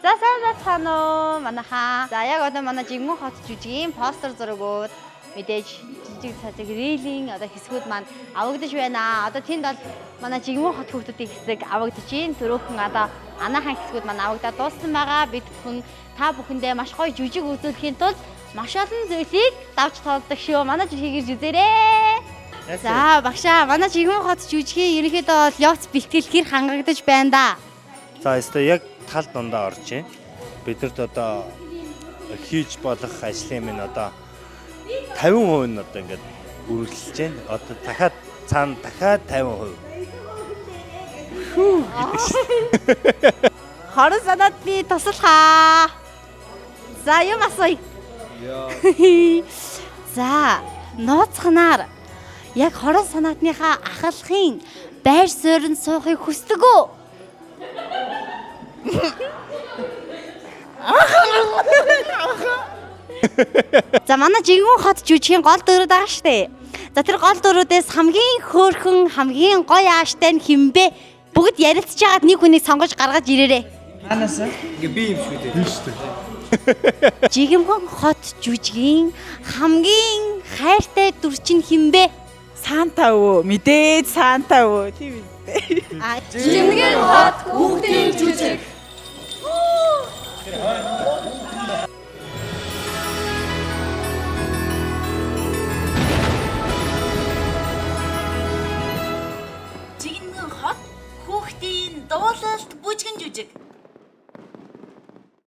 За сайн байна уу манайхаа. За яг одоо манай Жигмөн хот жүжигийн постэр зурагууд мэдээж жижиг цацаг рейлинг одоо хэсгүүд маань авагдаж байна. Одоо тэнд бол манай Жигмөн хот хүүхдүүдийн хэсэг авагдаж байна. Төрөөхөн одоо анаахын хэсгүүд маань авагдаад дууссан байгаа. Бид бүхэн та бүхэндээ маш гоё жүжиг үзүүлэхийн тулд маш олон зүйлийг давж тоолдог шүү. Манай жүжигийг үзээрэй. За багшаа манай Жигмөн хот жүжигийн ерөнхийдөө бол явц бэлтгэл хэр хангагдаж байна да. За өстой яг тал дундаа орж байна. Бидэрт одоо хийж болох ажлын минь одоо 50% нь одоо ингээд үргэлжлэж байна. Одоо дахиад цаана дахиад 50%. Хорон санаад би туслахаа. За юм асууя. За нууцханаар яг хорон санаатныхаа ахалхын байр суурьнд суухыг хүсдэг үү? За манай Жигмөн хот жүжигийн гол дүрүүд байгаа штэ. За тэр гол дүрүүдээс хамгийн хөөрхөн, хамгийн гоё ааштай нь хинбэ? Бүгд ярилцж байгаад нэг хүнийг сонгож гаргаж ирээрэй. Хаанаас ингээ би юм шүү дээ. Тийм шүү дээ. Жигмөн хот жүжигийн хамгийн хайртай дүр чинь хинбэ? Санта өвөө, мэдээж Санта өвөө тийм үү? Жигмөн хот хүүхдийн жүжиг.